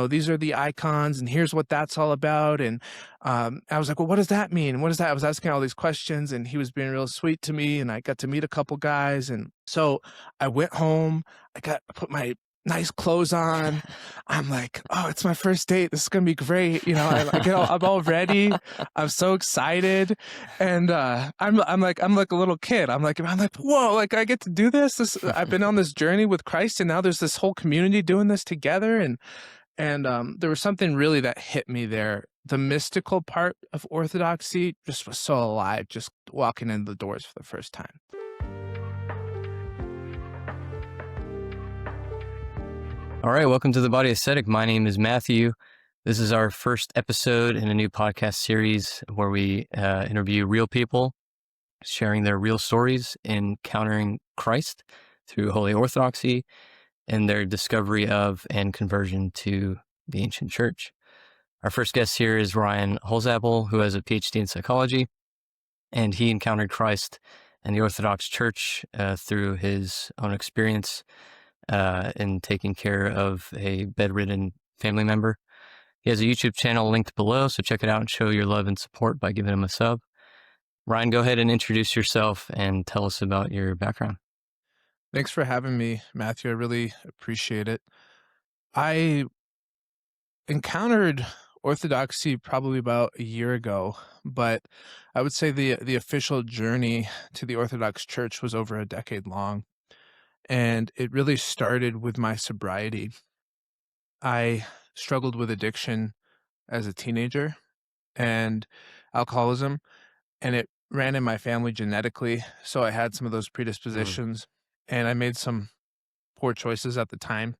these are the icons and here's what that's all about. And I was like, well, what does that mean? What is that? I was asking all these questions and he was being real sweet to me and I got to meet a couple guys. And so I went home, I put my nice clothes on. I'm like, oh, it's my first date. This is going to be great. I'm all ready. I'm so excited. And I'm like a little kid. I'm like, whoa, like I get to do this. I've been on this journey with Christ and now there's this whole community doing this together. And there was something really that hit me there. The mystical part of Orthodoxy just was so alive, just walking in the doors for the first time. All right, welcome to The Body Aesthetic. My name is Matthew. This is our first episode in a new podcast series where we interview real people sharing their real stories in encountering Christ through Holy Orthodoxy and their discovery of and conversion to the ancient church. Our first guest here is Ryan Holsapple, who has a PhD in psychology, and he encountered Christ and the Orthodox Church through his own experience in taking care of a bedridden family member. He has a YouTube channel linked below, so check it out and show your love and support by giving him a sub. Ryan, go ahead and introduce yourself and tell us about your background. Thanks for having me, Matthew. I really appreciate it. I encountered Orthodoxy probably about a year ago, but I would say the official journey to the Orthodox Church was over a decade long. And it really started with my sobriety. I struggled with addiction as a teenager and alcoholism, and it ran in my family genetically. So I had some of those predispositions, and I made some poor choices at the time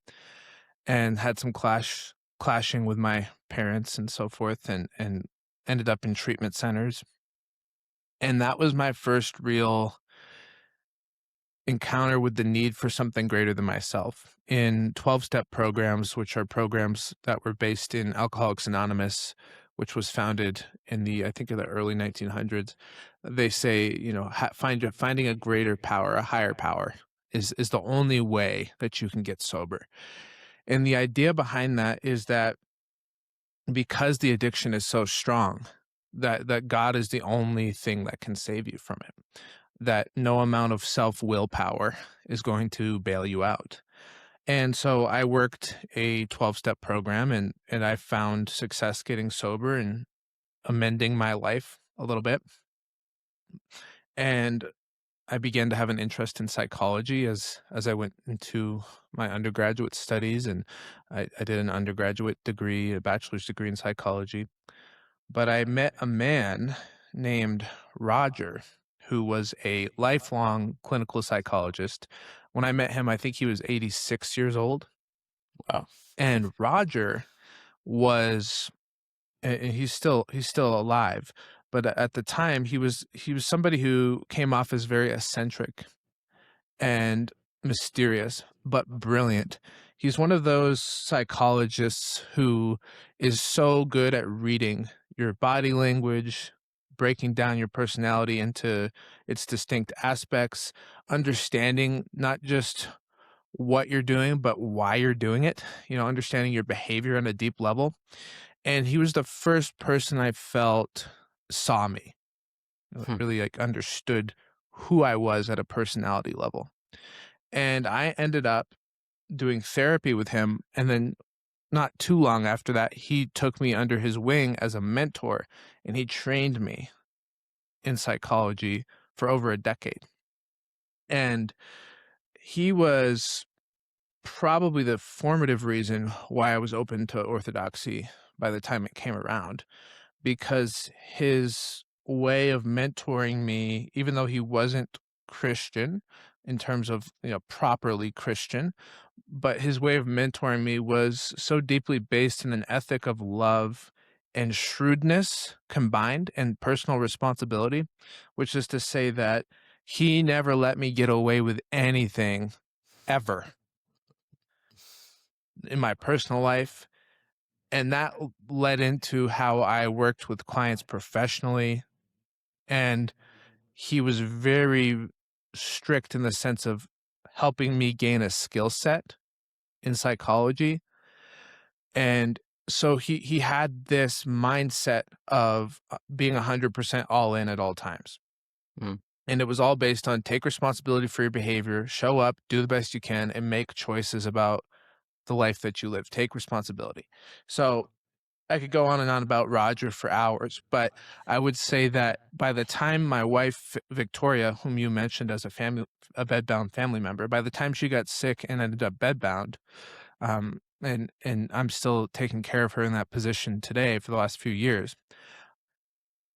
and had some clashing with my parents and so forth, and ended up in treatment centers. And that was my first real encounter with the need for something greater than myself. In 12-step programs, which are programs that were based in Alcoholics Anonymous, which was founded in the early 1900s, they say, finding a greater power, a higher power is the only way that you can get sober. And the idea behind that is that because the addiction is so strong, that God is the only thing that can save you from it. That no amount of self-willpower is going to bail you out. And so I worked a 12-step program and I found success getting sober and amending my life a little bit. And I began to have an interest in psychology as I went into my undergraduate studies, and I did an undergraduate degree, a bachelor's degree in psychology. But I met a man named Roger, who was a lifelong clinical psychologist. When I met him, I think he was 86 years old. Wow. And Roger was, and he's still alive, but at the time he was somebody who came off as very eccentric and mysterious, but brilliant. He's one of those psychologists who is so good at reading your body language, breaking down your personality into its distinct aspects, understanding not just what you're doing, but why you're doing it, understanding your behavior on a deep level. And he was the first person I felt saw me, really understood who I was at a personality level. And I ended up doing therapy with him. And then not too long after that, he took me under his wing as a mentor, and he trained me in psychology for over a decade. And he was probably the formative reason why I was open to Orthodoxy by the time it came around, because his way of mentoring me, even though he wasn't Christian in terms of, properly Christian, but his way of mentoring me was so deeply based in an ethic of love and shrewdness combined and personal responsibility, which is to say that he never let me get away with anything ever in my personal life. And that led into how I worked with clients professionally. And he was very strict in the sense of helping me gain a skill set in psychology. And so he had this mindset of being 100% all in at all times. Mm. And it was all based on take responsibility for your behavior, show up, do the best you can, and make choices about the life that you live. Take responsibility. So I could go on and on about Roger for hours, but I would say that by the time my wife, Victoria, whom you mentioned as a bedbound family member, by the time she got sick and ended up bedbound, and I'm still taking care of her in that position today for the last few years,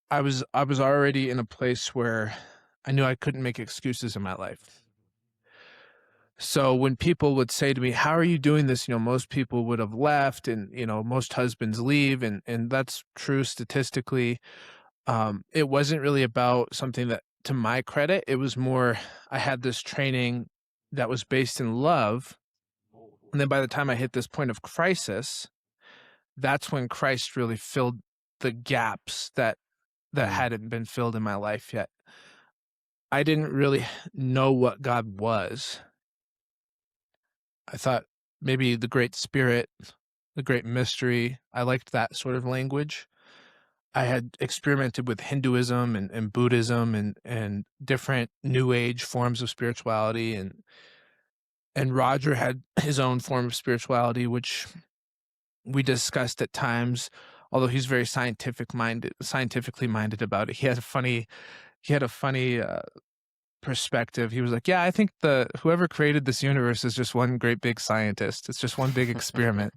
I was already in a place where I knew I couldn't make excuses in my life. So when people would say to me, "How are you doing this?" Most people would have left, and most husbands leave, and that's true statistically. It wasn't really about something that, to my credit, it was more I had this training that was based in love, and then by the time I hit this point of crisis, that's when Christ really filled the gaps that Mm. hadn't been filled in my life yet. I didn't really know what God was. I thought maybe the Great Spirit, the Great Mystery. I liked that sort of language. I had experimented with Hinduism and Buddhism and different New Age forms of spirituality, and Roger had his own form of spirituality, which we discussed at times. Although he's very scientifically minded about it, he had a funny perspective. He was like, "Yeah, I think the whoever created this universe is just one great big scientist. It's just one big experiment."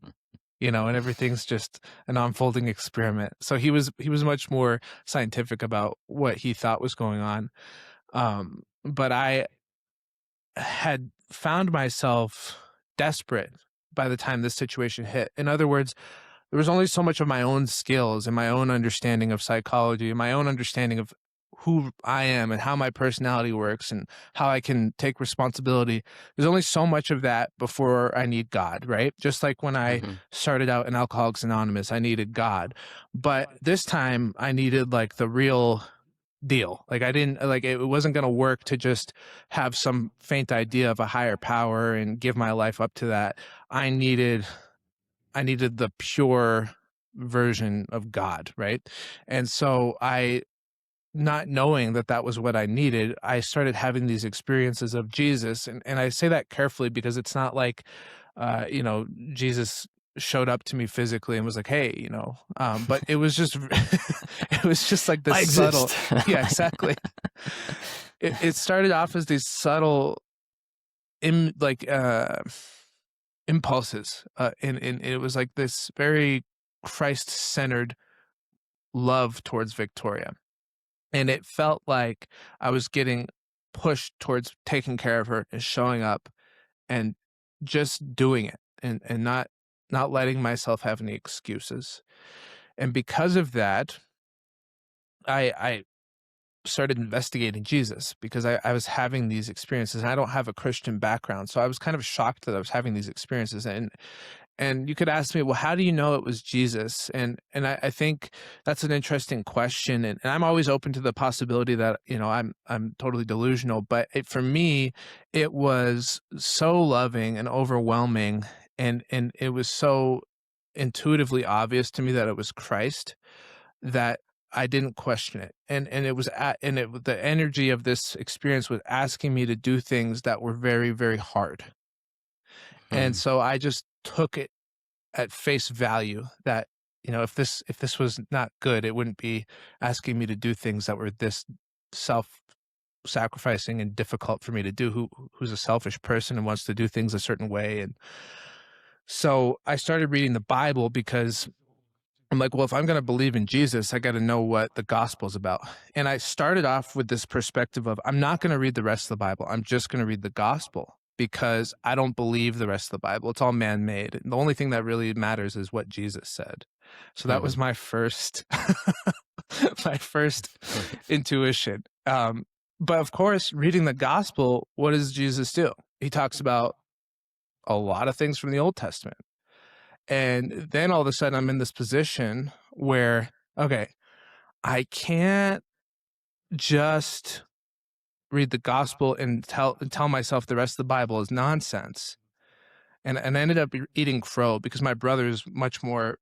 And everything's just an unfolding experiment. So he was much more scientific about what he thought was going on. But I had found myself desperate by the time this situation hit. In other words, there was only so much of my own skills and my own understanding of psychology and my own understanding of who I am and how my personality works and how I can take responsibility. There's only so much of that before I need God, right? Just like when I Mhm. started out in Alcoholics Anonymous, I needed God. But this time I needed like the real deal. Like I didn't like it wasn't going to work to just have some faint idea of a higher power and give my life up to that. I needed I needed the pure version of God, right? And so not knowing that that was what I needed, I started having these experiences of Jesus. And I say that carefully because it's not like, Jesus showed up to me physically and was like, "Hey," but it was just, it was just like this I subtle, exist. yeah, exactly. It started off as these subtle, like, impulses, and it was like this very Christ-centered love towards Victoria. And it felt like I was getting pushed towards taking care of her and showing up and just doing it and not letting myself have any excuses. And because of that, I started investigating Jesus because I was having these experiences and I don't have a Christian background. So I was kind of shocked that I was having these experiences. And you could ask me, well, how do you know it was Jesus? And I think that's an interesting question. And I'm always open to the possibility that, I'm totally delusional. But for me, it was so loving and overwhelming. And it was so intuitively obvious to me that it was Christ that I didn't question it. And it was the energy of this experience was asking me to do things that were very, very hard. And Mm. so I just took it at face value that if this was not good, it wouldn't be asking me to do things that were this self-sacrificing and difficult for me to do. Who's a selfish person and wants to do things a certain way. And so I started reading the Bible because I'm like, well, if I'm going to believe in Jesus, I got to know what the gospel's about. And I started off with this perspective of I'm not going to read the rest of the Bible. I'm just going to read the gospel because I don't believe the rest of the Bible. It's all man-made. And the only thing that really matters is what Jesus said. So that was Mhm. my first my first intuition. But of course, reading the gospel, what does Jesus do? He talks about a lot of things from the Old Testament. And then all of a sudden I'm in this position where, okay, I can't just read the gospel and tell myself the rest of the Bible is nonsense and I ended up eating crow because my brother is much more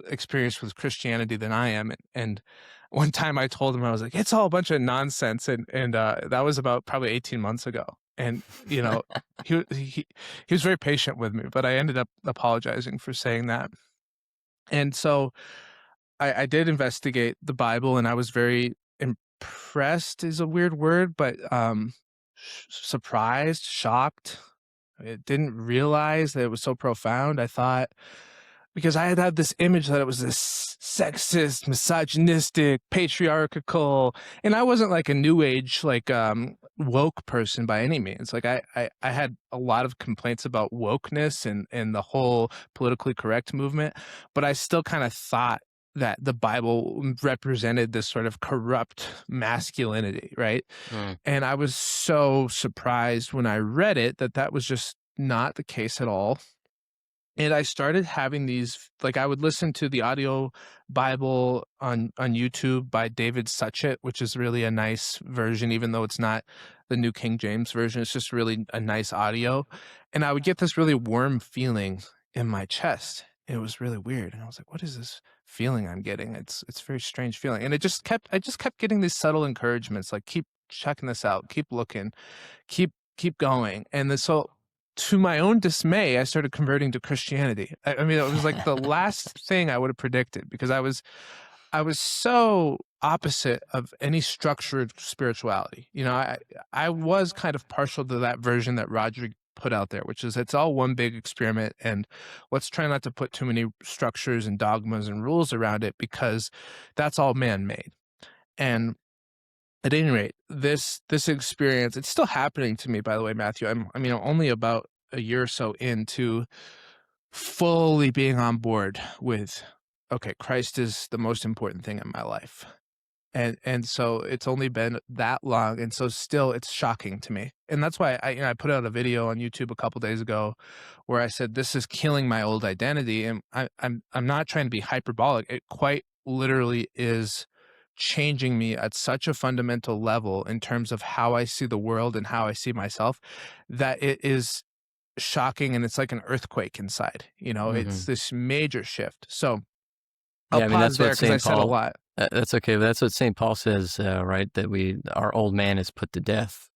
experienced with Christianity than I am. And one time I told him, I was like, it's all a bunch of nonsense. And that was about probably 18 months ago. And, you know, he was very patient with me, but I ended up apologizing for saying that. And so I did investigate the Bible, and I was very impressed is a weird word, but surprised, shocked. I didn't realize that it was so profound. I thought, because I had this image that it was this sexist, misogynistic, patriarchal, and I wasn't like a new age, like woke person by any means. Like I had a lot of complaints about wokeness and the whole politically correct movement, but I still kind of thought that the Bible represented this sort of corrupt masculinity, right? Mm. And I was so surprised when I read it that that was just not the case at all. And I started having these, like, I would listen to the audio Bible on YouTube by David Suchet, which is really a nice version, even though it's not the New King James version. It's just really a nice audio. And I would get this really warm feeling in my chest. It was really weird. And I was like, what is this feeling I'm getting? It's a very strange feeling. And I just kept getting these subtle encouragements, like, keep checking this out, keep looking, keep going. And then so to my own dismay, I started converting to Christianity. I mean, it was like the last thing I would have predicted, because I was so opposite of any structured spirituality. You know, I was kind of partial to that version that Roger put out there, which is it's all one big experiment, and let's try not to put too many structures and dogmas and rules around it, because that's all man-made. And at any rate, this experience, it's still happening to me, by the way, Matthew. I mean, I'm only about a year or so into fully being on board with, okay, Christ is the most important thing in my life. And so it's only been that long, and so still it's shocking to me. And that's why I put out a video on YouTube a couple days ago where I said this is killing my old identity, and I'm not trying to be hyperbolic. It quite literally is changing me at such a fundamental level in terms of how I see the world and how I see myself, that it is shocking, and it's like an earthquake inside. You know, it's Hmm. this major shift. So I'll Yeah, I mean, pause that's there what because I St. said a Paul, lot. that's okay, but that's what St. Paul says, right? That our old man is put to death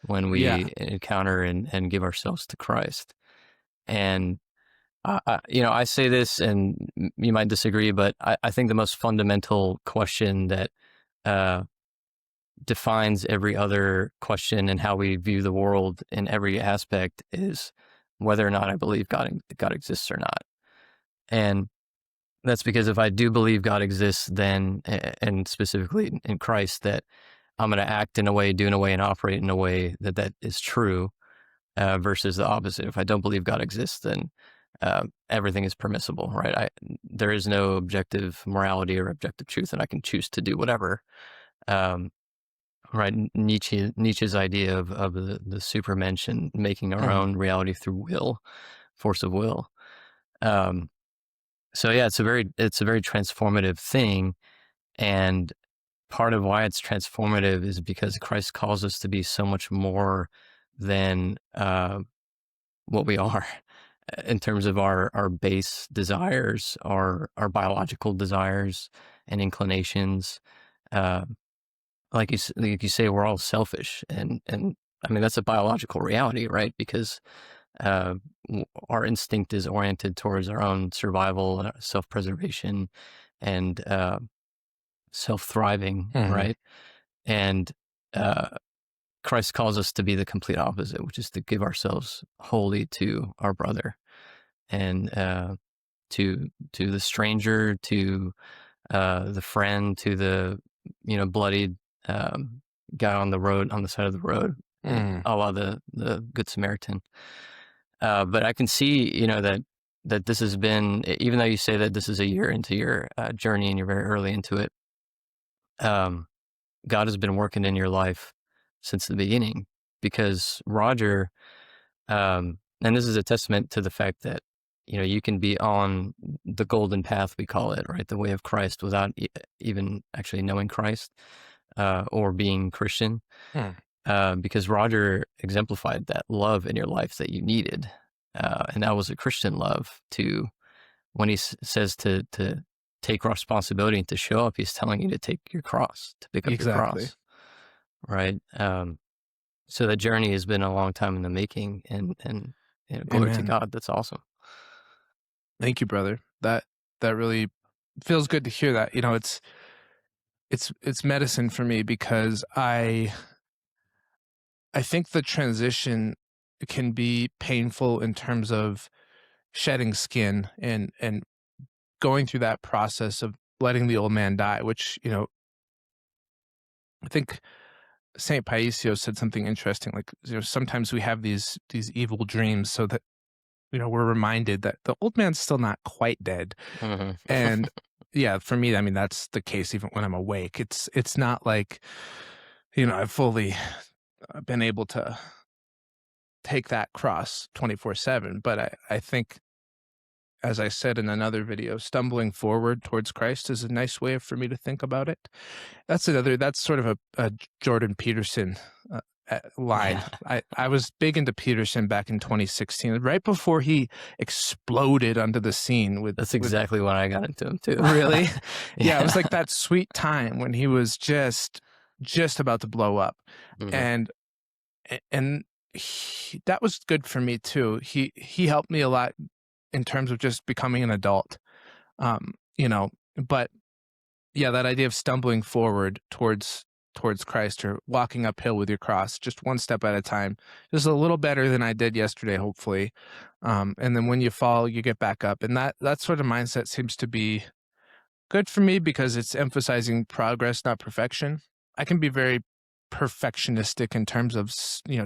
when Yeah. we encounter and give ourselves to Christ. And I say this, and you might disagree, but I think the most fundamental question that uh, defines every other question and how we view the world in every aspect is whether or not I believe God exists or not. And that's because if I do believe God exists, then, and specifically in Christ, that I'm going to act in a way, do in a way, and operate in a way that is true, versus the opposite. If I don't believe God exists, then everything is permissible, right? There is no objective morality or objective truth, and I can choose to do whatever. Um, right? Nietzsche's idea of the supermensch and making our Mhm. own reality through force of will. Um, so yeah, it's a very transformative thing, and part of why it's transformative is because Christ calls us to be so much more than what we are in terms of our base desires, our biological desires and inclinations. Uh, like you say, we're all selfish, and I mean that's a biological reality, right? Because uh, our instinct is oriented towards our own survival, self-preservation, and self-thriving, Mhm. right? And uh, Christ calls us to be the complete opposite, which is to give ourselves wholly to our brother, and to the stranger, to the friend, to the bloodied um, guy on the side of the road, Mhm. a la the Good Samaritan. But I can see, that this has been, even though you say that this is a year into your journey and you're very early into it, um, God has been working in your life since the beginning, because Roger, and this is a testament to the fact that, you can be on the golden path, we call it, right? The way of Christ without even actually knowing Christ, or being Christian, Mhm. because Roger exemplified that love in your life that you needed. and that was a Christian love. To when he says to take responsibility and to show up, he's telling you to take your cross, to pick up your Exactly. cross, right? So that journey has been a long time in the making, and glory to Amen. God. That's awesome. Thank you, brother. That really feels good to hear that. It's medicine for me because I think the transition can be painful in terms of shedding skin and going through that process of letting the old man die, which, I think Saint Paisios said something interesting. Like, sometimes we have these evil dreams so that, we're reminded that the old man's still not quite dead. Hmm. And yeah, for me, I mean, that's the case even when I'm awake. It's not like, I've fully been able to take that cross 24/7. But I think, as I said in another video, stumbling forward towards Christ is a nice way for me to think about it. That's sort of a Jordan Peterson line. Yeah, I was big into Peterson back in 2016, right before he exploded onto the scene that's with exactly when I got into him too. really. Yeah, it was Yeah. like that sweet time when he was just about to blow up. Hmm. And that was good for me too. He helped me a lot in terms of just becoming an adult. Um, you know, but yeah, that idea of stumbling forward towards Christ, or walking uphill with your cross, just one step at a time, just a little better than I did yesterday, hopefully. And then when you fall, you get back up, and that sort of mindset seems to be good for me because it's emphasizing progress, not perfection. I can be very perfectionistic in terms of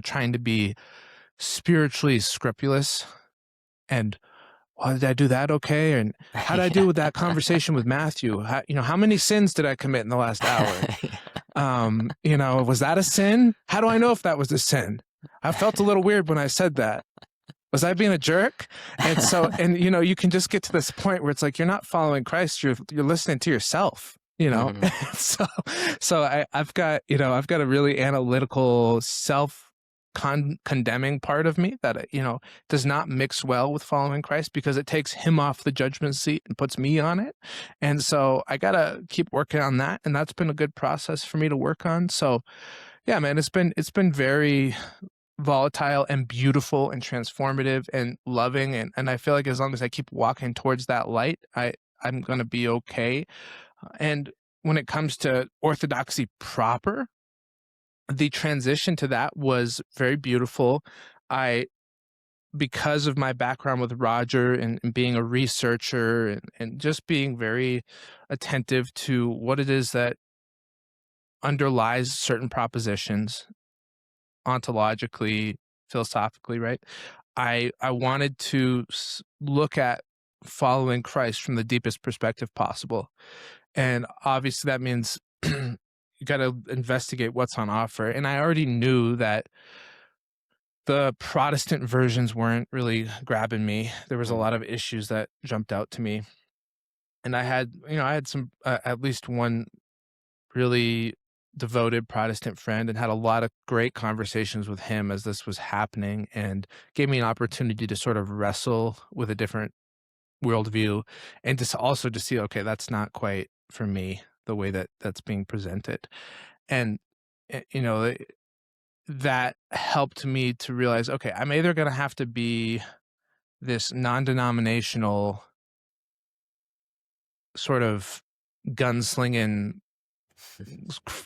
trying to be spiritually scrupulous, and did I do that okay? And how did I do Yeah. with that conversation with Matthew? How many sins did I commit in the last hour? Was that a sin? How do I know if that was a sin? I felt a little weird when I said that. Was I being a jerk? You can just get to this point where it's like, you're not following Christ. You're listening to yourself, Hmm. so, I've got a really analytical, condemning part of me that, does not mix well with following Christ because it takes him off the judgment seat and puts me on it. And so I got to keep working on that. And that's been a good process for me to work on. So yeah, man, it's been very volatile and beautiful and transformative and loving. And I feel like as long as I keep walking towards that light, I'm going to be okay. And when it comes to orthodoxy proper, the transition to that was very beautiful. I, because of my background with Roger and being a researcher and just being very attentive to what it is that underlies certain propositions ontologically, philosophically, right? I wanted to look at following Christ from the deepest perspective possible. And obviously that means you got to investigate what's on offer. And I already knew that the Protestant versions weren't really grabbing me. There was a lot of issues that jumped out to me. And I had some, at least one really devoted Protestant friend, and had a lot of great conversations with him as this was happening, and gave me an opportunity to sort of wrestle with a different worldview, and also to see, okay, that's not quite for me, the way that that's being presented. And, eh, you know, eh, that helped me to realize, okay, I'm either going to have to be this non-denominational sort of gunslinging,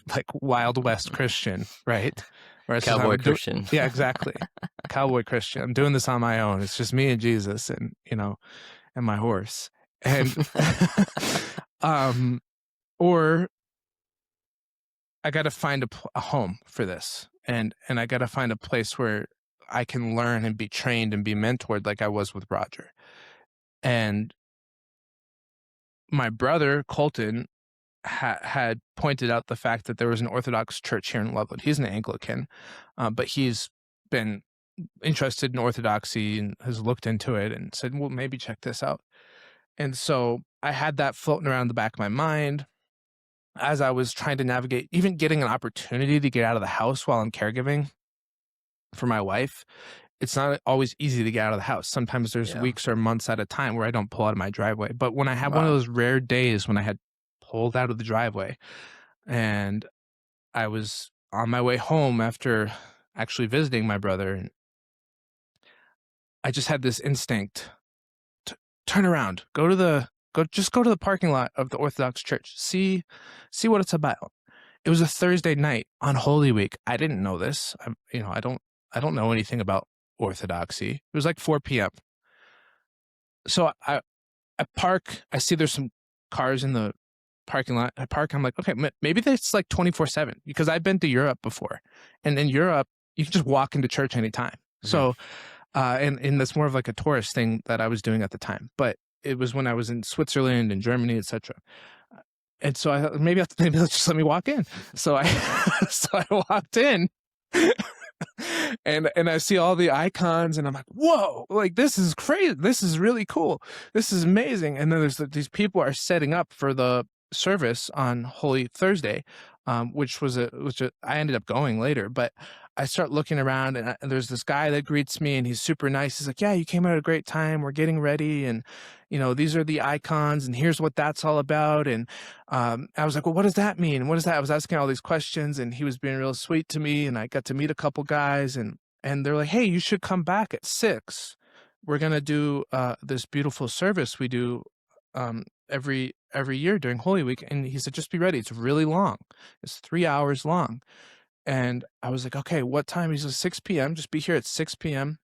like Wild West Christian, right? Where it's just, Cowboy I'm do Christian. yeah, exactly. Cowboy Christian. I'm doing this on my own. It's just me and Jesus and, and my horse. And um or I got to find a home for this. And I got to find a place where I can learn and be trained and be mentored like I was with Roger. And my brother Colton had pointed out the fact that there was an Orthodox Church here in Loveland. He's an Anglican, but he's been interested in Orthodoxy and has looked into it and said, well, maybe check this out. And so I had that floating around the back of my mind as I was trying to navigate, even getting an opportunity to get out of the house while I'm caregiving for my wife it's not always easy to get out of the house. Sometimes there's Yeah. weeks or months at a time where I don't pull out of my driveway. But when I had one of Wow. those rare days when I had pulled out of the driveway and I was on my way home after actually visiting my brother, and I just had this instinct to turn around, just go to the parking lot of the Orthodox Church, see what it's about. It was a Thursday night on Holy Week. I didn't know this. I don't know anything about Orthodoxy. It was like 4 p.m. So I park. I see there's some cars in the parking lot. I park. I'm like, okay, maybe that's like 24/7 because I've been to Europe before, and in Europe you can just walk into church anytime. Mhm. So, and that's more of like a tourist thing that I was doing at the time. But it was when I was in Switzerland and Germany, etc. And so I thought maybe they'll just let me walk in. So I so I walked in and I see all the icons and I'm like, whoa, like this is crazy. This is really cool. This is amazing. And then these people are setting up for the service on Holy Thursday, I ended up going later, but I start looking around and there's this guy that greets me and he's super nice. He's like, yeah, you came at a great time. We're getting ready. And, these are the icons and here's what that's all about. And I was like, well, what does that mean? What is that? I was asking all these questions and he was being real sweet to me. And I got to meet a couple guys and they're like, hey, you should come back at 6. We're going to do this beautiful service we do every year during Holy Week. And he said, just be ready. It's really long. It's 3 hours long. And I was like, okay, what time? He says 6 p.m. Just be here at 6 p.m.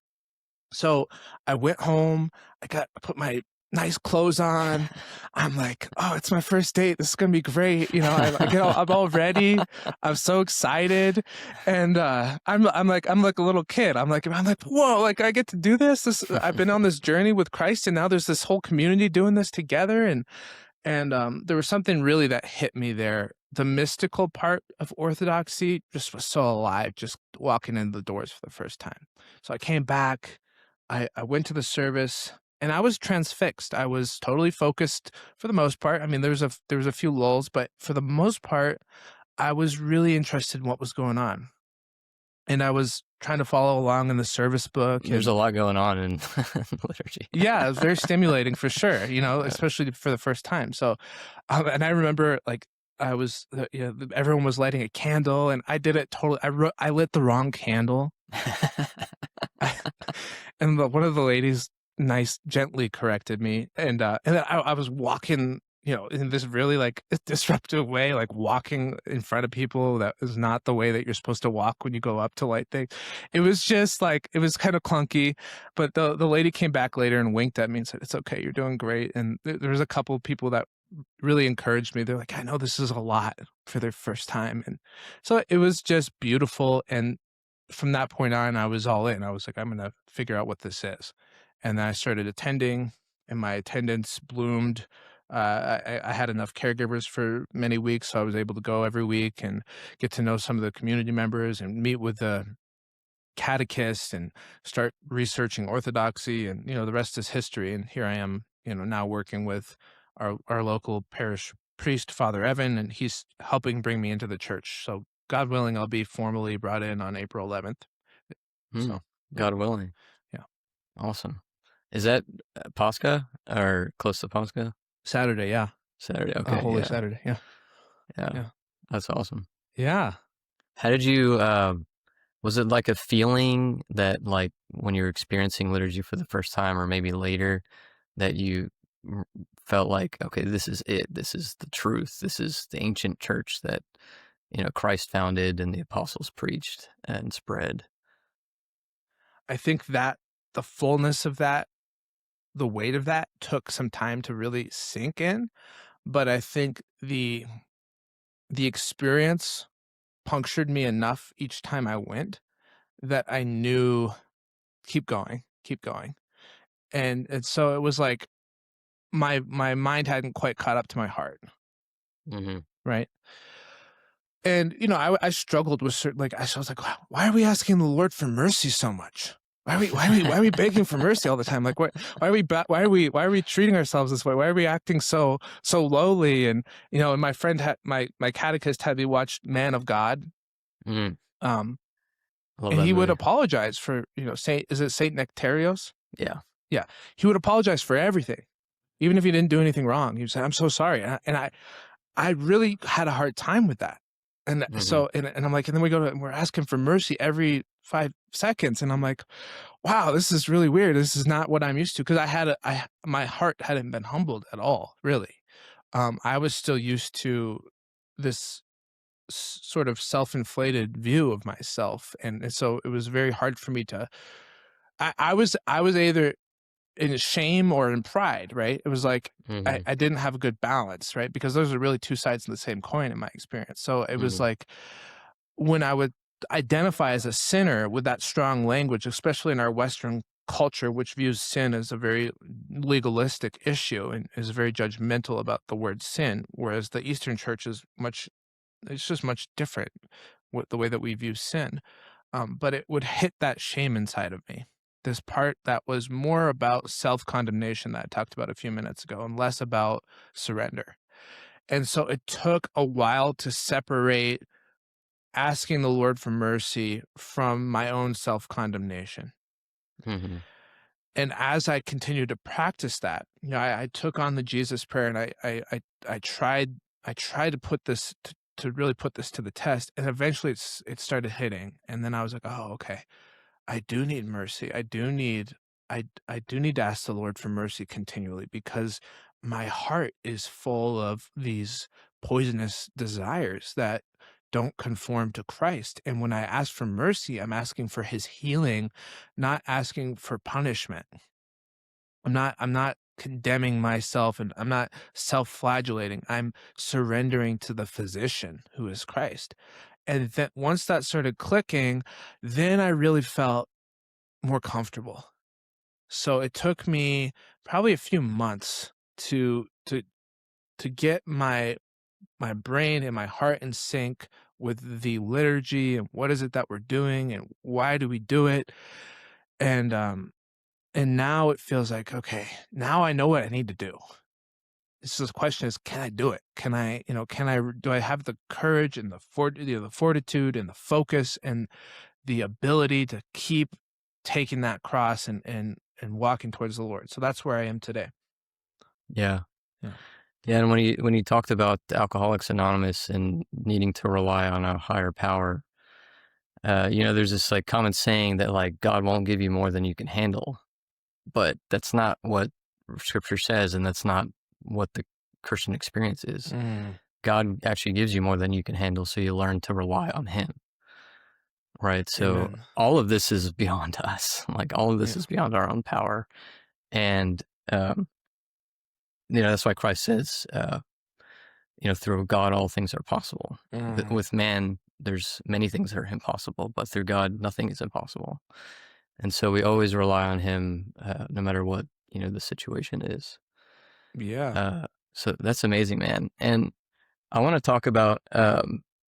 So I went home. I put my nice clothes on. I'm like, oh, it's my first date. This is gonna be great. I'm all ready. I'm so excited, and I'm like a little kid. I'm like, whoa! Like I get to do this. I've been on this journey with Christ, and now there's this whole community doing this together, and there was something really that hit me there. The mystical part of Orthodoxy just was so alive, just walking in the doors for the first time. So I came back, I went to the service, and I was transfixed. I was totally focused for the most part. I mean, there was a few lulls, but for the most part, I was really interested in what was going on. And I was trying to follow along in the service book There's a lot going on in liturgy. yeah, it was very stimulating for sure, especially for the first time. So, and I remember like everyone was lighting a candle and I did it totally. I lit the wrong candle. And one of the ladies gently corrected me. And then I was walking, in this really like disruptive way, like walking in front of people. That is not the way that you're supposed to walk when you go up to light things. It was just like, it was kind of clunky, but the lady came back later and winked at me and said, it's okay. You're doing great. And there was a couple of people that really encouraged me. They're like, I know this is a lot for their first time. And so it was just beautiful. And from that point on, I was all in. I was like, I'm going to figure out what this is. And then I started attending and my attendance bloomed. I had enough caregivers for many weeks, so I was able to go every week and get to know some of the community members and meet with the catechist and start researching orthodoxy. And, the rest is history. And here I am, now working with our local parish priest, Father Evan, and he's helping bring me into the church. So God willing, I'll be formally brought in on April 11th. So, yeah. God willing. Yeah. Awesome. Is that Pascha or close to Pascha? Saturday, yeah. Saturday, okay. Holy Saturday, yeah. Yeah. That's awesome. Yeah. How did you, was it like a feeling that like when you're experiencing liturgy for the first time or maybe later that you felt like, okay, this is it. This is the truth. This is the ancient church that, Christ founded and the apostles preached and spread? I think that the fullness of that, the weight of that took some time to really sink in, but I think the experience punctured me enough each time I went that I knew keep going, keep going. And so it was like my mind hadn't quite caught up to my heart, Mm-hmm. right? And I struggled with certain, like I was like, wow, why are we asking the Lord for mercy so much? Why are we begging for mercy all the time? Like why are we treating ourselves this way? Why are we acting so lowly? And and my friend my catechist had me watch Man of God. Mm-hmm. I love and that he would movie. apologize for, is it Saint Nectarios? Yeah. Yeah, he would apologize for everything, even if he didn't do anything wrong. He would say, "I'm so sorry," and I really had a hard time with that, and Hmm. so and I'm like, and then we're asking for mercy every 5 seconds, and I'm like, "Wow, this is really weird. This is not what I'm used to." 'Cause my heart hadn't been humbled at all, really. I was still used to this sort of self-inflated view of myself, and so it was very hard for me to I was either in shame or in pride, right? It was like Hmm. I didn't have a good balance, right? Because those are really two sides of the same coin in my experience. So it was Hmm. like when I would identify as a sinner with that strong language, especially in our Western culture, which views sin as a very legalistic issue and is very judgmental about the word sin, whereas the Eastern Church is it's just much different with the way that we view sin. But it would hit that shame inside of me. This part that was more about self condemnation that I talked about a few minutes ago and less about surrender. And so it took a while to separate asking the Lord for mercy from my own self condemnation. Hmm. And as I continued to practice that, I took on the Jesus prayer and I tried to put this to really put this to the test. And eventually it started hitting. And then I was like, oh, okay. I do need mercy. I do need to ask the Lord for mercy continually because my heart is full of these poisonous desires that don't conform to Christ. And when I ask for mercy, I'm asking for his healing, not asking for punishment. I'm not condemning myself and I'm not self-flagellating. I'm surrendering to the physician who is Christ. And then once that started clicking, then I really felt more comfortable. So it took me probably a few months to get my brain and my heart in sync with the liturgy and what is it that we're doing and why do we do it. And now it feels like, okay, now I know what I need to do. So the question is, can I do it? Do I have the courage and the fortitude and the focus and the ability to keep taking that cross and walking towards the Lord. So that's where I am today. Yeah. Yeah. Yeah. And when you talked about Alcoholics Anonymous and needing to rely on a higher power, there's this like common saying that like God won't give you more than you can handle, but that's not what Scripture says, and that's not what the Christian experience is. Mm, God actually gives you more than you can handle, so you learn to rely on Him, right? So amen. all of this is beyond us. Like all of this Yeah. is beyond our own power, and um, that's why Christ says, through God all things are possible. Mm, With man, there's many things that are impossible, but through God, nothing is impossible. And so we always rely on Him, no matter what the situation is. yeah. Uh, so that's amazing, man. And I want to talk about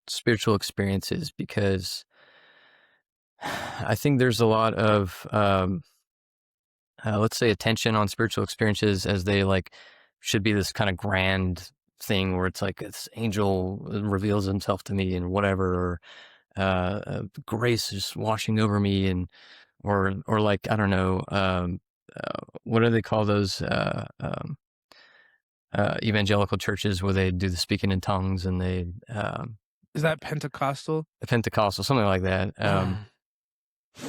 spiritual experiences because I think there's a lot of let's say attention on spiritual experiences as they like should be this kind of grand thing where it's like this angel reveals himself to me and whatever, or grace is washing over me, and or like I don't know, what do they call those evangelical churches where they do the speaking in tongues and they Is that Pentecostal? Pentecostal, something like that. Mm,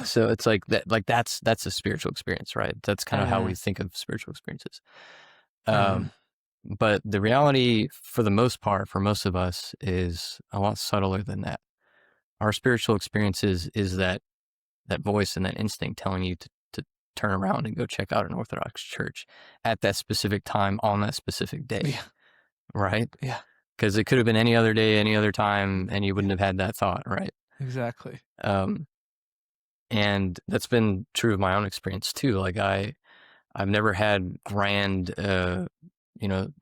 So it's like that, like that's a spiritual experience, right? That's kind of how we mm, think of spiritual experiences. mm, Um, but the reality, for the most part, for most of us, is a lot subtler than that. Our spiritual experiences is that voice and that instinct telling you to turn around and go check out an Orthodox church at that specific time on that specific day, yeah. right? Yeah. Because it could have been any other day, any other time, and you wouldn't have had that thought, right? Exactly. Um, and that's been true of my own experience too. Like I've never had grand,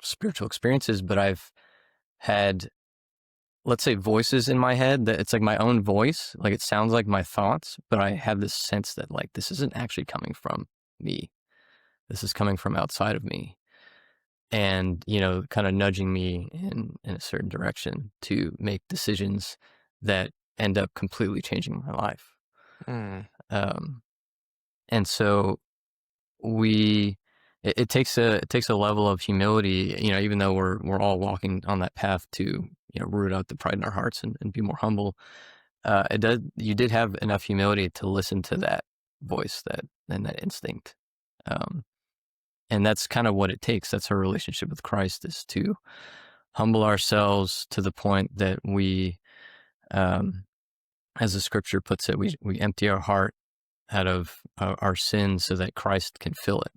spiritual experiences, but I've had, let's say, voices in my head that it's like my own voice. Like it sounds like my thoughts, but I have this sense that like this isn't actually coming from me. This is coming from outside of me, and kind of nudging me in a certain direction to make decisions that end up completely changing my life. Mm. Um, and so we it takes a level of humility, even though we're all walking on that path to, root out the pride in our hearts and be more humble. You did have enough humility to listen to that voice, that instinct. Um, and that's kind of what it takes. That's our relationship with Christ, is to humble ourselves to the point that we, um, as the scripture puts it, we empty our heart out of our sins so that Christ can fill it.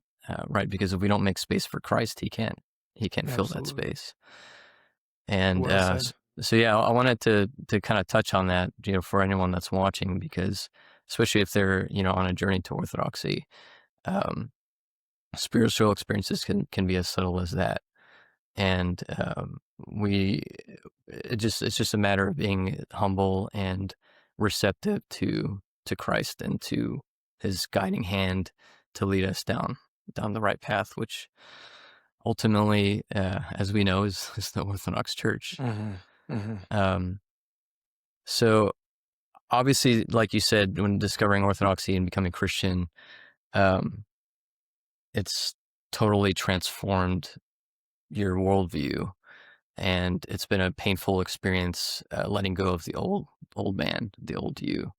Right? Because if we don't make space for Christ, he can't fill that Absolutely. space. And Well said. so yeah, I wanted to kind of touch on that, for anyone that's watching, because especially if they're, on a journey to orthodoxy, um, spiritual experiences can be as subtle as that. And we it's just a matter of being humble and receptive to Christ and to his guiding hand to lead us down the right path, which ultimately, as we know, is the Orthodox Church. Hmm. Hmm. Um, so obviously, like you said, when discovering Orthodoxy and becoming Christian, um, it's totally transformed your worldview, and it's been a painful experience, letting go of the old man, the old you.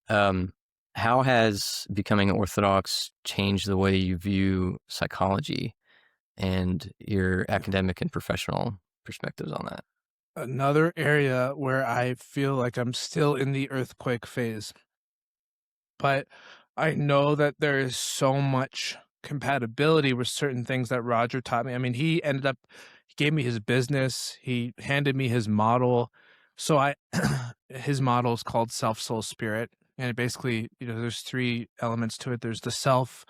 Um, how has becoming Orthodox changed the way you view psychology and your academic and professional perspectives on that? Another area where I feel like I'm still in the earthquake phase, but I know that there is so much compatibility with certain things that Roger taught me. I mean, he gave me his business, he handed me his model. So his model is called Self, Soul, Spirit. And it basically, there's three elements to it. There's the self,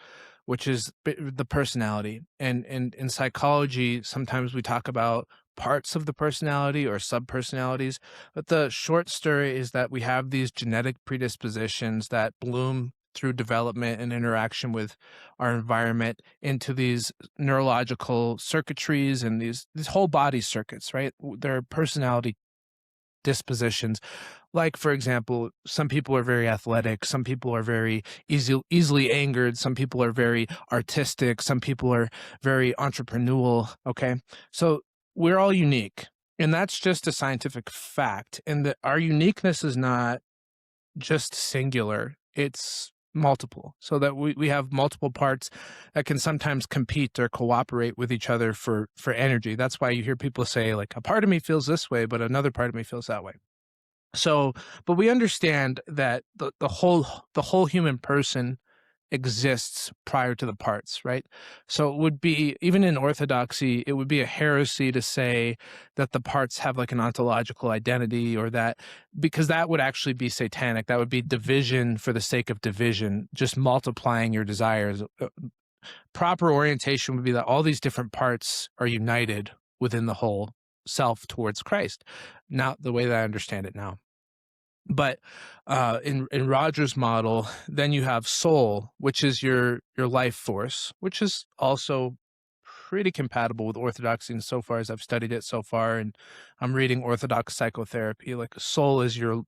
which is the personality. And in psychology, sometimes we talk about parts of the personality or subpersonalities. But the short story is that we have these genetic predispositions that bloom through development and interaction with our environment into these neurological circuitries and these whole body circuits, right? They're personality dispositions. Like, for example, some people are very athletic, some people are very easily angered, some people are very artistic, some people are very entrepreneurial. Okay. So we're all unique. And that's just a scientific fact. And that our uniqueness is not just singular, it's multiple. So that we have multiple parts that can sometimes compete or cooperate with each other for energy. That's why you hear people say, like, a part of me feels this way, but another part of me feels that way. So, but we understand that the whole human person exists prior to the parts, right? So it would be, even in orthodoxy, it would be a heresy to say that the parts have like an ontological identity, or that, because that would actually be satanic. That would be division for the sake of division, just multiplying your desires. Proper orientation would be that all these different parts are united within the whole self towards Christ. Not the way that I understand it now. But in Roger's model, then you have soul, which is your life force, which is also pretty compatible with orthodoxy insofar as I've studied it so far, and I'm reading Orthodox psychotherapy. Like, soul is your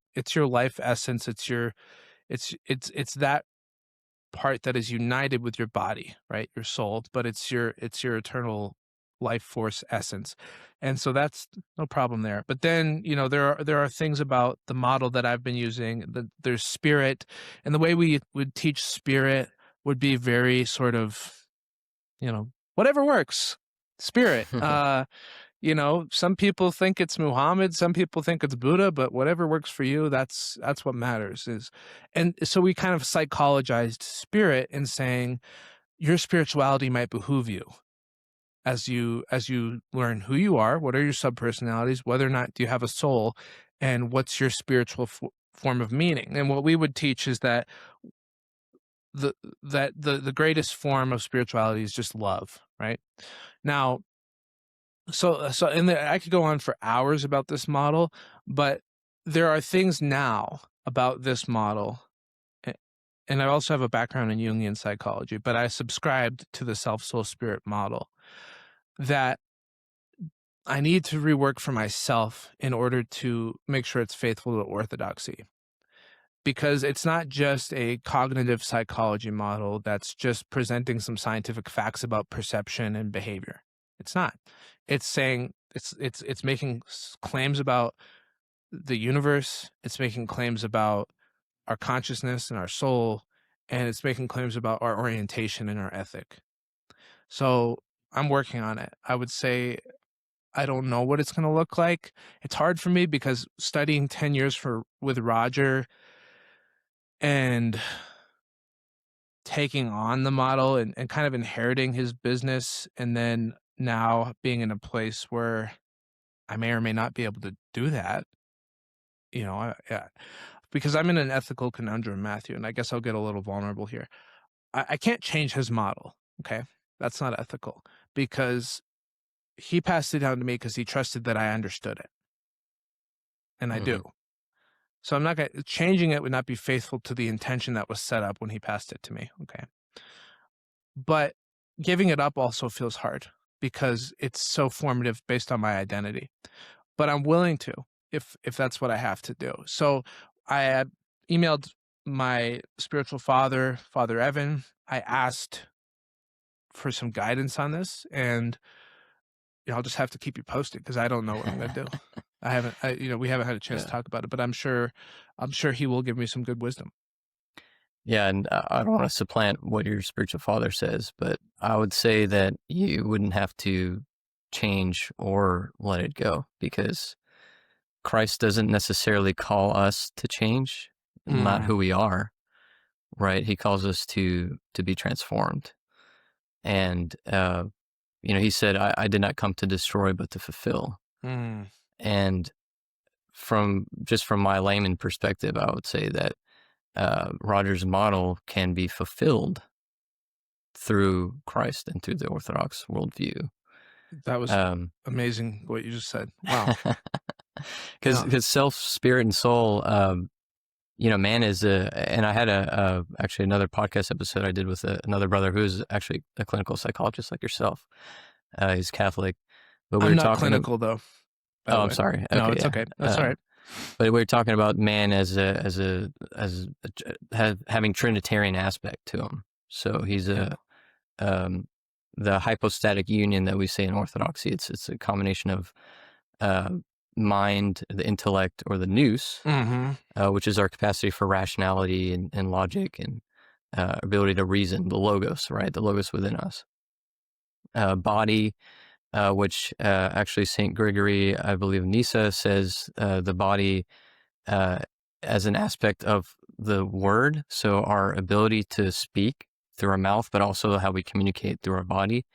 life essence. It's that part that is united with your body, right? Your soul, but it's your eternal life force essence. And so that's no problem there. But then, there are things about the model that I've been using. There's spirit, and the way we would teach spirit would be very sort of, whatever works. Spirit. Some people think it's Muhammad, some people think it's Buddha, but whatever works for you, that's what matters. And so we kind of psychologized spirit in saying your spirituality might behoove you as you learn who you are, what are your subpersonalities, whether or not do you have a soul, and what's your spiritual form of meaning. And what we would teach is that the greatest form of spirituality is just love, right? Now, and I could go on for hours about this model, but there are things now about this model, a- and I also have a background in Jungian psychology, but I subscribed to the self, soul, spirit model, that I need to rework for myself in order to make sure it's faithful to orthodoxy. because it's not just a cognitive psychology model that's just presenting some scientific facts about perception and behavior. It's not. It's saying it's making claims about the universe. It's making claims about our consciousness and our soul, and it's making claims about our orientation and our ethic. So I'm working on it. I would say I don't know what it's going to look like. It's hard for me because studying 10 years with Roger and taking on the model and kind of inheriting his business, and then now being in a place where I may or may not be able to do that, yeah, because I'm in an ethical conundrum, Matthew, and I guess I'll get a little vulnerable here. I can't change his model. Okay. That's not ethical because he passed it down to me because he trusted that I understood it. And I Hmm. do. So I'm not going to, changing it would not be faithful to the intention that was set up when he passed it to me. Okay. But giving it up also feels hard because it's so formative based on my identity. But I'm willing to if that's what I have to do. So I had emailed my spiritual father, Father Evan. I asked for some guidance on this, and I'll just have to keep you posted because I don't know what I'm going to do. We haven't had a chance to Yeah. talk about it, but I'm sure he will give me some good wisdom. Yeah, and I don't want to supplant what your spiritual father says, but I would say that you wouldn't have to change or let it go because Christ doesn't necessarily call us to change, not Mm, who we are, right? He calls us to be transformed. And he said, I did not come to destroy, but to fulfill. mm. And from my layman perspective, I would say that Roger's model can be fulfilled through Christ and through the Orthodox worldview. That was Um, amazing what you just said. Wow. because Yeah. self, spirit, and soul, man is and I had actually another podcast episode I did with another brother who's actually a clinical psychologist like yourself. He's Catholic, but we I'm were not talking. clinical though, by Oh, the I'm way. sorry. No, Okay, it's yeah. okay. That's all right. But we were talking about man having Trinitarian aspect to him. So he's Yeah. um, the hypostatic union that we say in Orthodoxy. It's a combination of uh, mind, the intellect, or the nous, Mm-hmm. which is our capacity for rationality and logic and ability to reason, the logos, right? The logos within us. Body, which actually St. Gregory, I believe Nyssa says the body uh, as an aspect of the word. So our ability to speak through our mouth, but also how we communicate through our body,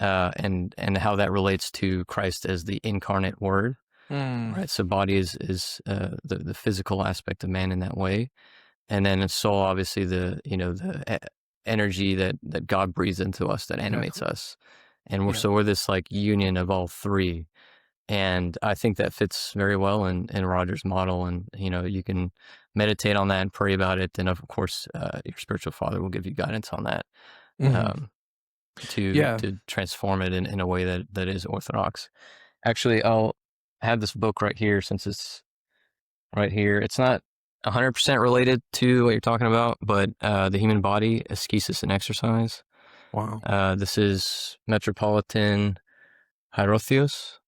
and how that relates to Christ as the incarnate word. Mm. Right. So body is the physical aspect of man in that way. And then soul, obviously the energy that God breathes into us that animates Exactly. us. And Yeah. we're this like union of all three. And I think that fits very well in Roger's model. And, you can meditate on that and pray about it. And of course, your spiritual father will give you guidance on that, Mm-hmm. um, to Yeah. transform it in a way that is orthodox. Actually, I'll have this book right here since it's right here. It's not 100% related to what you're talking about, but The Human Body, Ascesis and Exercise. Wow. This is Metropolitan Hierotheos.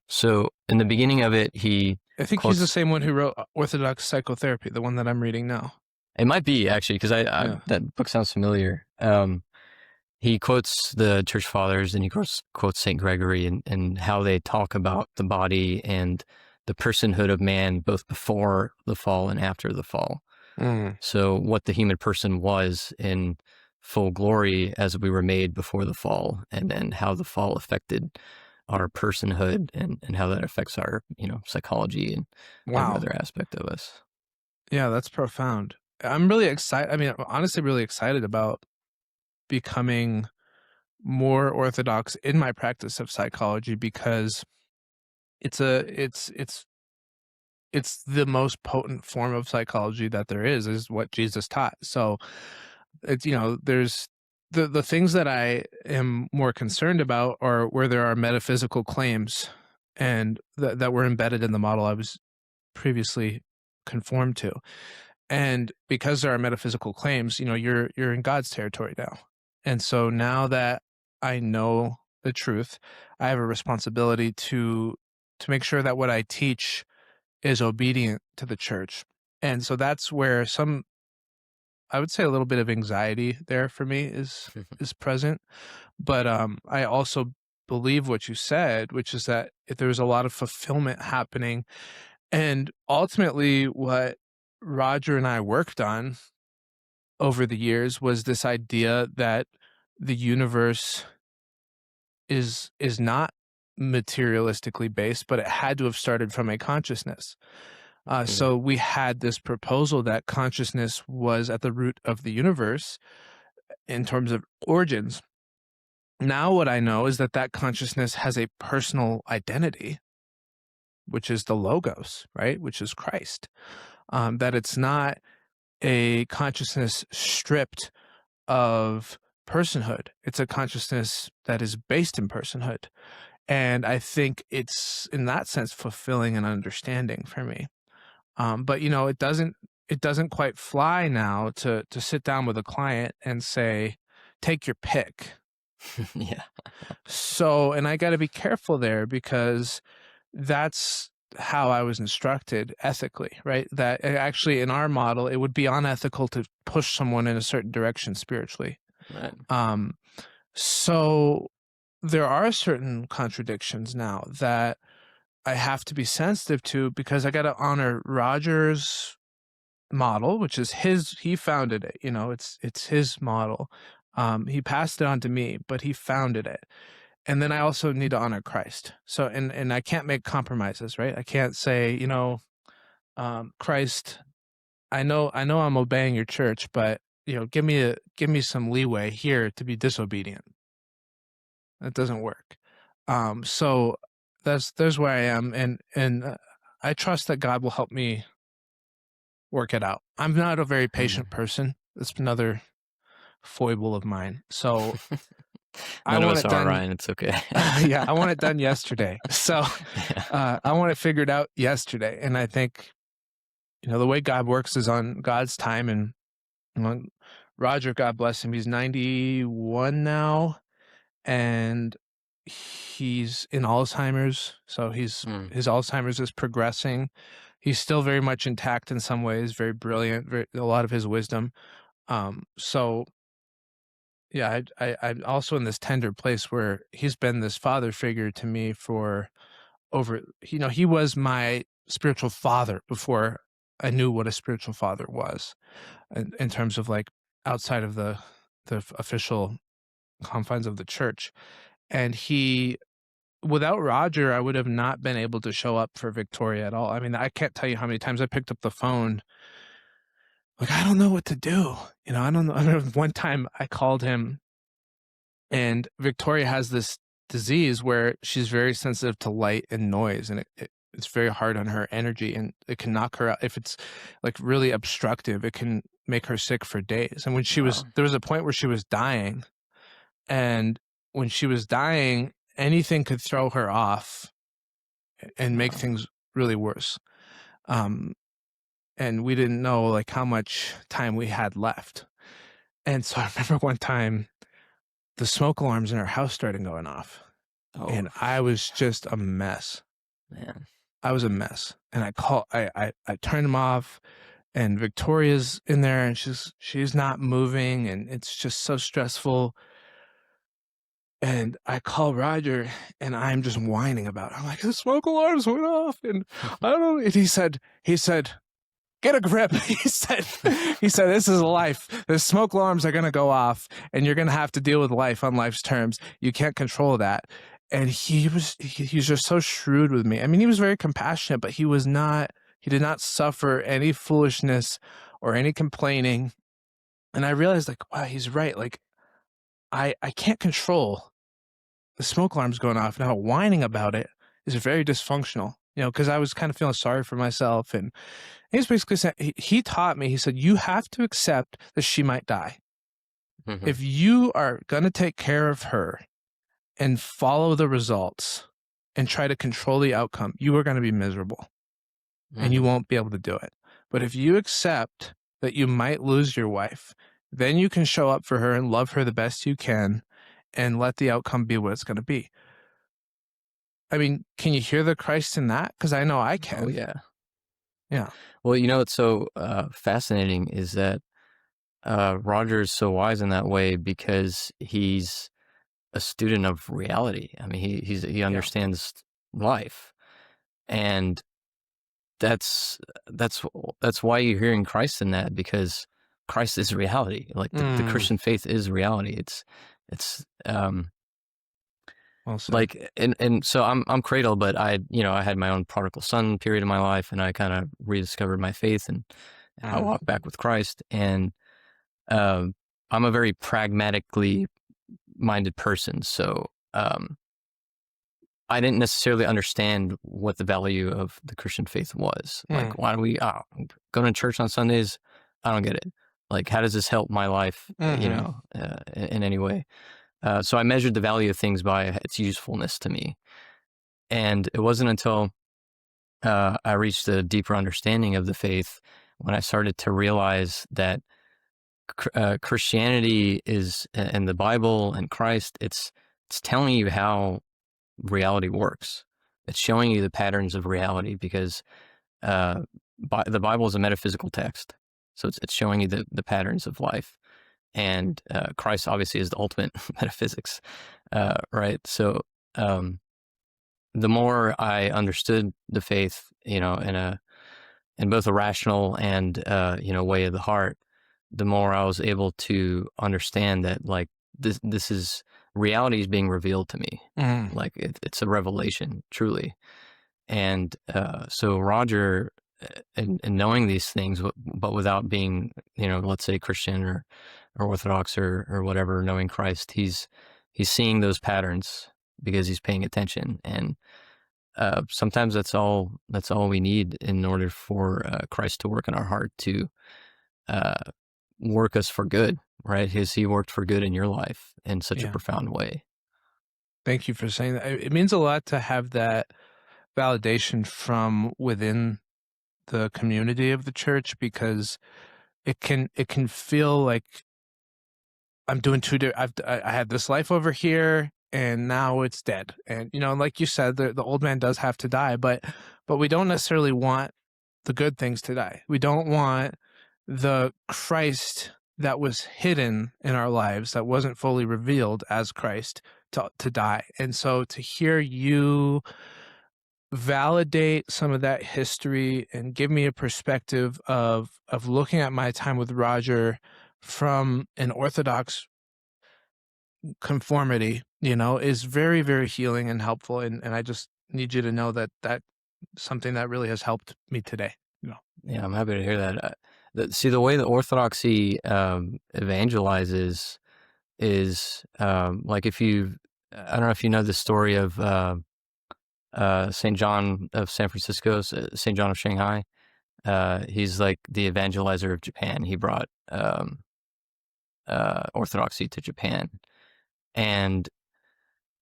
So in the beginning of it, he I think he's the quotes, same one who wrote Orthodox Psychotherapy, the one that I'm reading now. it might be actually, because I Yeah. that book sounds familiar. He quotes the church fathers and he quotes St. Gregory and how they talk about the body and the personhood of man, both before the fall and after the fall. Mm. So what the human person was in full glory as we were made before the fall, and then how the fall affected our personhood and how that affects our, psychology and every Wow. other aspect of us. Yeah, that's profound. I'm really excited. I mean, I'm honestly really excited about becoming more orthodox in my practice of psychology because it's a it's the most potent form of psychology that there is what Jesus taught. So it's there's the things that I am more concerned about are where there are metaphysical claims and that were embedded in the model I was previously conformed to. And because there are metaphysical claims, you're in God's territory now. And so now that I know the truth, I have a responsibility to make sure that what I teach is obedient to the church. And so that's where I would say a little bit of anxiety there for me is present. But I also believe what you said, which is that if there's a lot of fulfillment happening. And ultimately what Roger and I worked on over the years was this idea that the universe is not materialistically based, but it had to have started from a consciousness. So we had this proposal that consciousness was at the root of the universe in terms of origins. Now what I know is that that consciousness has a personal identity, which is the logos, right? Which is Christ. That it's not a consciousness stripped of personhood. It's a consciousness that is based in personhood. And I think it's in that sense fulfilling and understanding for me. But it doesn't quite fly now to sit down with a client and say, take your pick. Yeah. So, and I got to be careful there because that's how I was instructed ethically, right? That actually in our model, it would be unethical to push someone in a certain direction spiritually. Right. So there are certain contradictions now that I have to be sensitive to because I got to honor Roger's model, which is he founded it, it's his model. He passed it on to me, but he founded it. And then I also need to honor Christ. So, and I can't make compromises, right? I can't say, Christ, I know I'm obeying your church, but give me some leeway here to be disobedient. That doesn't work. So there's where I am, and I trust that God will help me work it out. I'm not a very patient person. That's another foible of mine. So I None of want us it are, done. Ryan. It's okay. Yeah, I want it done yesterday. So I want it figured out yesterday. And I think, the way God works is on God's time. And Roger, God bless him, he's 91 now, and he's in Alzheimer's. So his Alzheimer's is progressing. He's still very much intact in some ways, very brilliant, a lot of his wisdom. So yeah, I'm also in this tender place where he's been this father figure to me for he was my spiritual father before I knew what a spiritual father was in terms of like outside of the official confines of the church. And without Roger, I would have not been able to show up for Victoria at all. I mean, I can't tell you how many times I picked up the phone. Like, I don't know what to do. I don't know. I remember one time I called him, and Victoria has this disease where she's very sensitive to light and noise, and it's very hard on her energy, and it can knock her out. If it's like really obstructive, it can make her sick for days. And when there was a point where she was dying, and when she was dying, anything could throw her off and make things really worse. And we didn't know like how much time we had left. And so I remember one time the smoke alarms in our house started going off. And I was just a mess. Man. I was a mess. And I turned them off, and Victoria's in there, and she's not moving, and it's just so stressful. And I call Roger, and I'm just whining about it. I'm like, the smoke alarms went off, and I don't know. And he said, get a grip. He said, this is life. The smoke alarms are going to go off, and you're going to have to deal with life on life's terms. You can't control that. And he's just so shrewd with me. I mean, he was very compassionate, but he did not suffer any foolishness or any complaining. And I realized like, wow, he's right. Like I can't control the smoke alarms going off. Now whining about it is very dysfunctional, because I was kind of feeling sorry for myself. And he was basically saying, he taught me, he said, you have to accept that she might die. If you are going to take care of her and follow the results and try to control the outcome, you are going to be miserable and you won't be able to do it. But if you accept that you might lose your wife. Then you can show up for her and love her the best you can and let the outcome be what it's going to be. I mean, can you hear the Christ in that? Because I know I Oh can. yeah. Yeah. Well, what's so fascinating is that Roger is so wise in that way because he's a student of reality. I mean, he Yeah. understands life, and that's that's that's why you're hearing Christ in that, because Christ is reality. Like the Mm, Christian faith is reality. It's well said. like, and so I'm cradle, but I had my own prodigal son period in my life, and I kind of rediscovered my faith, and I Mm, walked back with Christ, and um, I'm a very pragmatically minded person, so I didn't necessarily understand what the value of the Christian faith was. mm, Like, why do we go to church on Sundays? I don't get it. Like, how does this help my life? mhm, In any way? So I measured the value of things by its usefulness to me, and it wasn't until I reached a deeper understanding of the faith when I started to realize that Christianity is, and the Bible and Christ, it's telling you how reality works. It's showing you the patterns of reality, because uh, the Bible is a metaphysical text, so it's showing you the patterns of life, and Christ obviously is the ultimate metaphysics, right? So the more I understood the faith, in both a rational and way of the heart, the more I was able to understand that, like, this is reality is being revealed to me. mhm. Like, it's a revelation, truly. And so Roger, and knowing these things, but without being, let's say Christian or Orthodox or whatever, knowing Christ, he's seeing those patterns because he's paying attention. And sometimes that's all we need in order for Christ to work in our heart, to uh, work us for good, right? Because he worked for good in your life in such a Yeah. profound way. Thank you for saying that. It means a lot to have that validation from within the community of the church, because it can feel like I'm doing I had this life over here and now it's dead. And like you said, the old man does have to die, but we don't necessarily want the good things to die. We don't want the Christ that was hidden in our lives, that wasn't fully revealed as Christ, to die. And so to hear you validate some of that history and give me a perspective of looking at my time with Roger from an Orthodox conformity, is very, very healing and helpful. And I just need you to know that that's something that really has helped me today. Yeah, I'm happy to hear that. See, the way that Orthodoxy evangelizes is, like, I don't know if you know the story of St. John of San Francisco, St. John of Shanghai. He's like the evangelizer of Japan. He brought Orthodoxy to Japan. And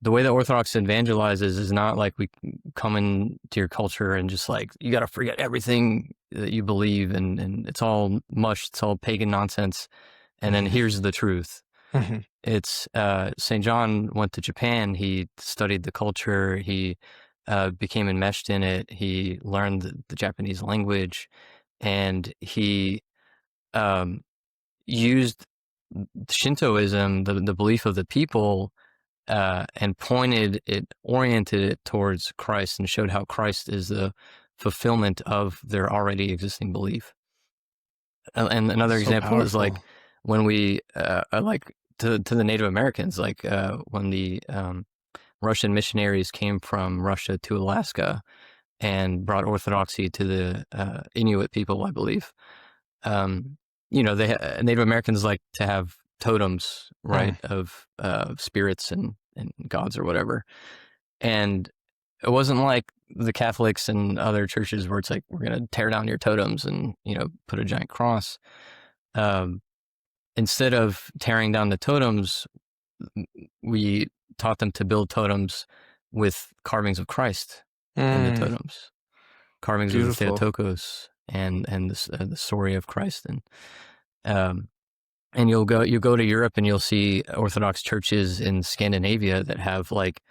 the way that Orthodox evangelizes is not like we come into your culture and just like, you got to forget everything that you believe, and it's all mush, it's all pagan nonsense. And then Mhm. here's the truth. Mhm. It's St. John went to Japan. He studied the culture. He became enmeshed in it. He learned the Japanese language, and he um, used Shintoism, the belief of the people, and oriented it towards Christ, and showed how Christ is the fulfillment of their already existing belief. And another So example is, like, powerful. when we, like, to the Native Americans, like, when the Russian missionaries came from Russia to Alaska and brought Orthodoxy to the Inuit people, I believe. Um, Native Americans like to have totems, right, Mm. of spirits and gods or whatever. And it wasn't like the Catholics and other churches where it's like, we're going to tear down your totems and, put a giant cross. Um, Instead of tearing down the totems, we taught them to build totems with carvings of Christ in the Mm. totems, carvings of the Beautiful. Theotokos. and the story of Christ. Um, and you'll go to Europe and you'll see Orthodox churches in Scandinavia that have like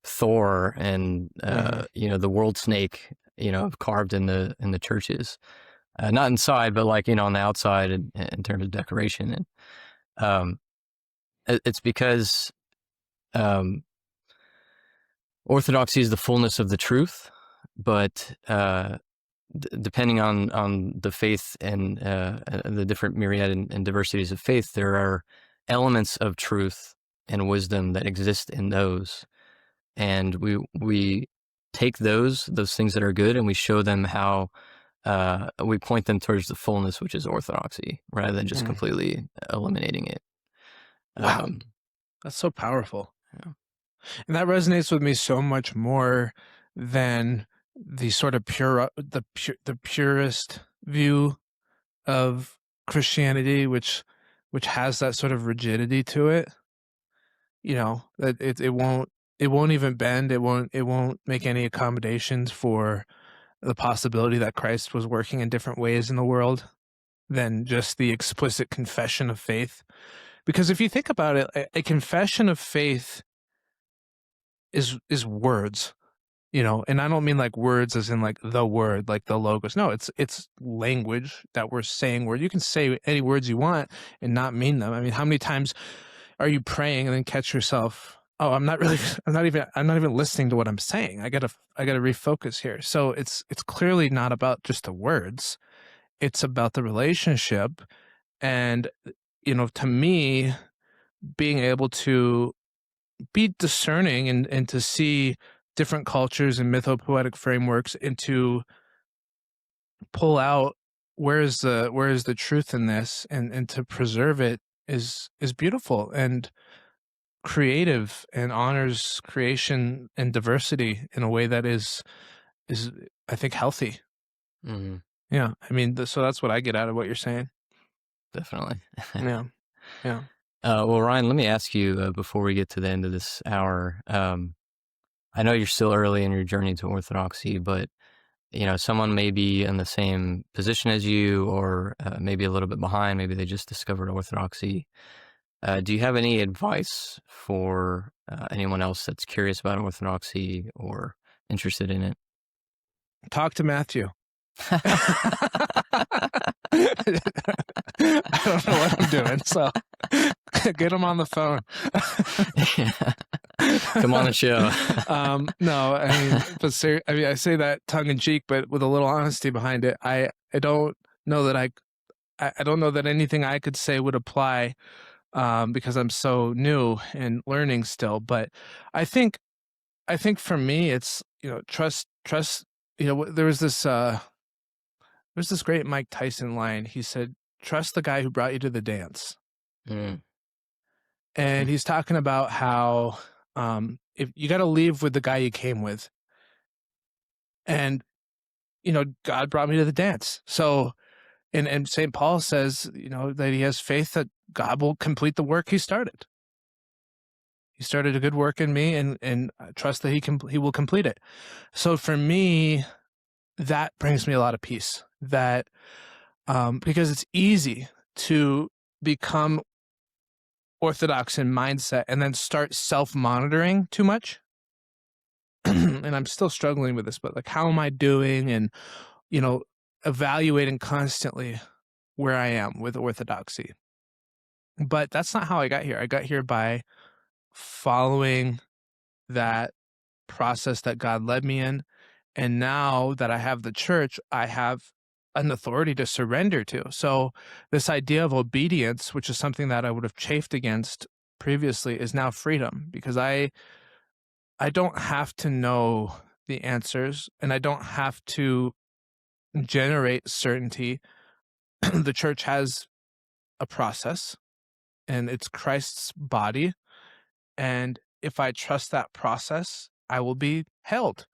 Thor and Mhm. the world snake, carved in the churches, not inside, but like on the outside in terms of decoration. And um, it's because um, Orthodoxy is the fullness of the truth, but depending on the faith and the different myriad and diversities of faith, there are elements of truth and wisdom that exist in those, and we take those things that are good, and we show them how we point them towards the fullness, which is orthodoxy, rather than just Mm. completely eliminating it. Wow, Um, that's so powerful. yeah. And that resonates with me so much more than the sort of the purest view of Christianity, which has that sort of rigidity to it. That it won't even bend. It won't make any accommodations for the possibility that Christ was working in different ways in the world than just the explicit confession of faith. Because if you think about it, a confession of faith is words. And I don't mean like words as in like the word, like the logos. No, it's language that we're saying, where you can say any words you want and not mean them. I mean, how many times are you praying and then catch yourself, oh, I'm not really I'm not even listening to what I'm saying. I gotta refocus here. So it's clearly not about just the words. It's about the relationship. And to me, being able to be discerning and to see different cultures and mythopoetic frameworks, and to pull out where is the truth in this, and to preserve it is beautiful and creative, and honors creation and diversity in a way that is I think healthy. Mhm, Yeah, I mean, so that's what I get out of what you're saying. definitely. Yeah, yeah. Well, Ryan, let me ask you before we get to the end of this hour. I know you're still early in your journey to orthodoxy, but someone may be in the same position as you, or maybe a little bit behind. Maybe they just discovered orthodoxy. Do you have any advice for anyone else that's curious about orthodoxy or interested in it? Talk to Matthew. I don't know what I'm doing, so get him on the phone. Yeah. Come on the show. No, I mean, I mean, I say that tongue in cheek, but with a little honesty behind it. I don't know that I don't know that anything I could say would apply, because I'm so new and learning still. But I think I think for me, it's trust. There was this great Mike Tyson line. He said, "Trust the guy who brought you to the dance." Mm, And mm, he's talking about how, if you got to leave with the guy you came with, and God brought me to the dance. So, and St. Paul says, that he has faith that God will complete the work he started. He started a good work in me, and I trust that he will complete it. So for me, that brings me a lot of peace. That because it's easy to become orthodox in mindset and then start self-monitoring too much. And I'm still struggling with this, but like, how am I doing? And, you know, evaluating constantly where I am with orthodoxy. But that's not how I got here. I got here by following that process that God led me in. And now that I have the church, I have an authority to surrender to. So this idea of obedience, which is something that I would have chafed against previously, is now freedom, because I don't have to know the answers, and I don't have to generate certainty. The church has a process, and it's Christ's body. And if I trust that process, I will be held.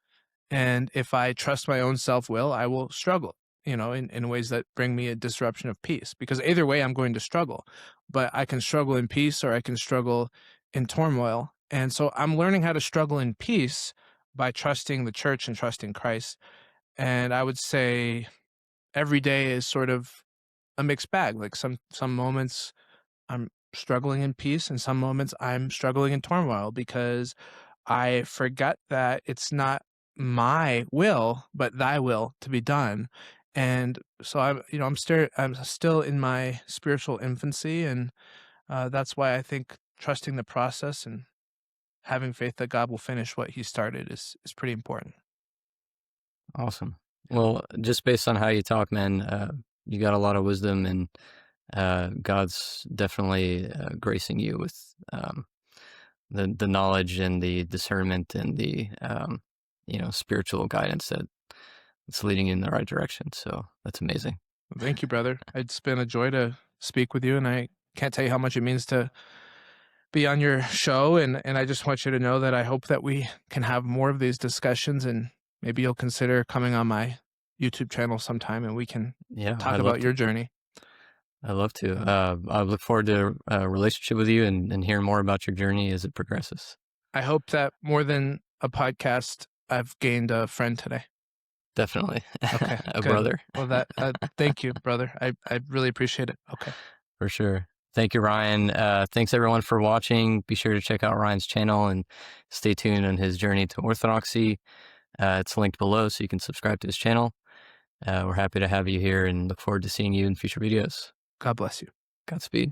And if I trust my own self will, I will struggle, in ways that bring me a disruption of peace. Because either way, I'm going to struggle. But I can struggle in peace, or I can struggle in turmoil. And so I'm learning how to struggle in peace by trusting the church and trusting Christ. And I would say every day is sort of a mixed bag. Like some moments I'm struggling in peace, and some moments I'm struggling in turmoil because I forget that it's not my will, but thy will to be done. And so I'm still in my spiritual infancy, and that's why I think trusting the process and having faith that God will finish what He started is pretty important. Awesome. Yeah. Well, just based on how you talk, man, you got a lot of wisdom, and God's definitely gracing you with the knowledge and the discernment and the spiritual guidance that's leading you in the right direction. So that's amazing. Thank you, brother. It's been a joy to speak with you, and I can't tell you how much it means to be on your show. And I just want you to know that I hope that we can have more of these discussions, and maybe you'll consider coming on my YouTube channel sometime, and we can Yeah, talk about your journey. I'd love to. I look forward to a relationship with you and hearing more about your journey as it progresses. I hope that more than a podcast, I've gained a friend today. Definitely. Okay, A good. brother. Well, thank you, brother. I really appreciate it. Okay. For sure. Thank you, Ryan. Thanks everyone for watching. Be sure to check out Ryan's channel and stay tuned on his journey to Orthodoxy. It's linked below so you can subscribe to his channel. We're happy to have you here and look forward to seeing you in future videos. God bless you. Godspeed.